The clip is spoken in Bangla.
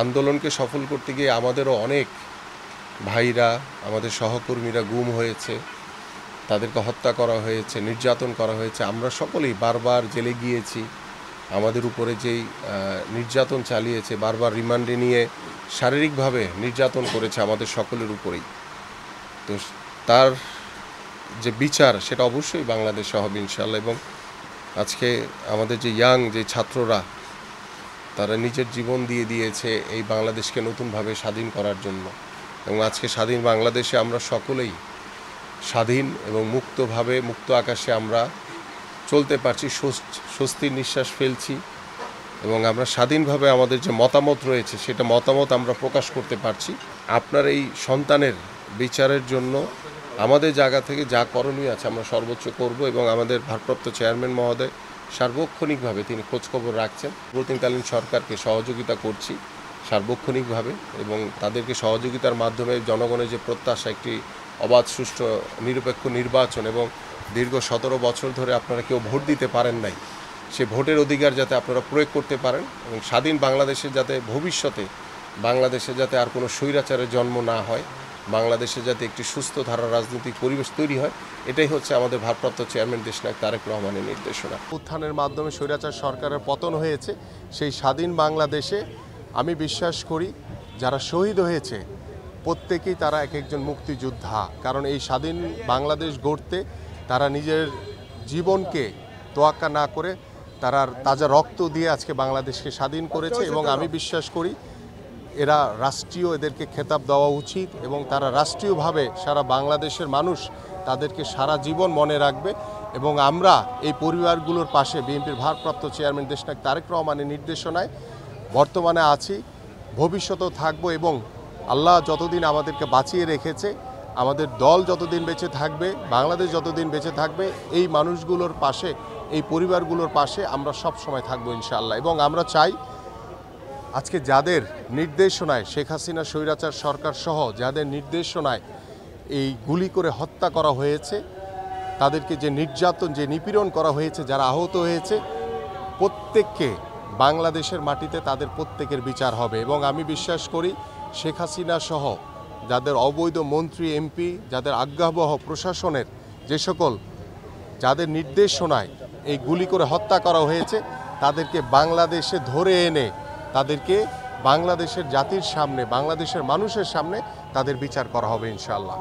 আন্দোলনকে সফল করতে গিয়ে আমাদেরও অনেক ভাইরা, আমাদের সহকর্মীরা গুম হয়েছে, তাদেরকে হত্যা করা হয়েছে, নির্যাতন করা হয়েছে। আমরা সকলেই বারবার জেলে গিয়েছি। আমাদের উপরে যেই নির্যাতন চালিয়েছে, বারবার রিমান্ডে নিয়ে শারীরিকভাবে নির্যাতন করেছে আমাদের সকলের উপরেই। তো তার যে বিচার সেটা অবশ্যই বাংলাদেশে হবে ইনশাআল্লাহ। এবং আজকে আমাদের যে যে ছাত্ররা, তারা নিজের জীবন দিয়ে দিয়েছে এই বাংলাদেশকে নতুনভাবে স্বাধীন করার জন্য। এবং আজকে স্বাধীন বাংলাদেশে আমরা সকলেই স্বাধীন এবং মুক্তভাবে, মুক্ত আকাশে আমরা চলতে পারছি, স্বস্তির নিঃশ্বাস ফেলছি। এবং আমরা স্বাধীনভাবে আমাদের যে মতামত রয়েছে সেটা মতামত আমরা প্রকাশ করতে পারছি। আপনার এই সন্তানের বিচারের জন্য আমাদের জায়গা থেকে যা করণীয় আছে আমরা সর্বোচ্চ করব। এবং আমাদের ভারপ্রাপ্ত চেয়ারম্যান মহোদয় সার্বক্ষণিকভাবে তিনি খোঁজখবর রাখছেন। প্রতিকালীন সরকারকে সহযোগিতা করছি সার্বক্ষণিকভাবে, এবং তাদেরকে সহযোগিতার মাধ্যমে জনগণের যে প্রত্যাশা, একটি অবাধ, সুষ্ঠু, নিরপেক্ষ নির্বাচন, এবং দীর্ঘ 17 বছর ধরে আপনারা কেউ ভোট দিতে পারেন নাই, সে ভোটের অধিকার যাতে আপনারা প্রয়োগ করতে পারেন, এবং স্বাধীন বাংলাদেশে যাতে ভবিষ্যতে বাংলাদেশে যাতে আর কোনো স্বৈরাচারের জন্ম না হয়, বাংলাদেশে যাতে একটি সুস্থ ধারার রাজনৈতিক পরিবেশ তৈরি হয়, এটাই হচ্ছে আমাদের ভারপ্রাপ্ত চেয়ারম্যান দেশনায়ক তারেক রহমানের নির্দেশনা। উত্থানের মাধ্যমে স্বৈরাচার সরকারের পতন হয়েছে। সেই স্বাধীন বাংলাদেশে আমি বিশ্বাস করি যারা শহীদ হয়েছে প্রত্যেকেই তারা এক একজন মুক্তিযোদ্ধা। কারণ এই স্বাধীন বাংলাদেশ গড়তে তারা নিজের জীবনকে তোয়াক্কা না করে তারা তাজা রক্ত দিয়ে আজকে বাংলাদেশকে স্বাধীন করেছে। এবং আমি বিশ্বাস করি এরা রাষ্ট্রীয়, এদেরকে খেতাব দেওয়া উচিত, এবং তারা রাষ্ট্রীয়ভাবে সারা বাংলাদেশের মানুষ তাদেরকে সারা জীবন মনে রাখবে। এবং আমরা এই পরিবারগুলোর পাশে বিএনপির ভারপ্রাপ্ত চেয়ারম্যান দেশনায়ক তারেক রহমানের নির্দেশনায় বর্তমানে আছি, ভবিষ্যতেও থাকবো। এবং আল্লাহ যতদিন আমাদেরকে বাঁচিয়ে রেখেছে, আমাদের দল যতদিন বেঁচে থাকবে, বাংলাদেশ যতদিন বেঁচে থাকবে, এই মানুষগুলোর পাশে, এই পরিবারগুলোর পাশে আমরা সব সময় থাকবো ইনশাআল্লাহ। এবং আমরা চাই আজকে যাদের নির্দেশনায় শেখ হাসিনা স্বৈরাচার সরকার সহ যাদের নির্দেশনায় এই গুলি করে হত্যা করা হয়েছে, তাদেরকে যে নির্যাতন, যে নিপীড়ন করা হয়েছে, যারা আহত হয়েছে, প্রত্যেককে বাংলাদেশের মাটিতে তাদের প্রত্যেকের বিচার হবে। এবং আমি বিশ্বাস করি শেখ হাসিনা সহ যাদের অবৈধ মন্ত্রী, এমপি, যাদের আজ্ঞাবহ প্রশাসনের যে সকল, যাদের নির্দেশনায় এই গুলি করে হত্যা করা হয়েছে, তাদেরকে বাংলাদেশে ধরে এনে তাদেরকে বাংলাদেশের জাতির সামনে, বাংলাদেশের মানুষের সামনে তাদের বিচার করা হবে ইনশাআল্লাহ।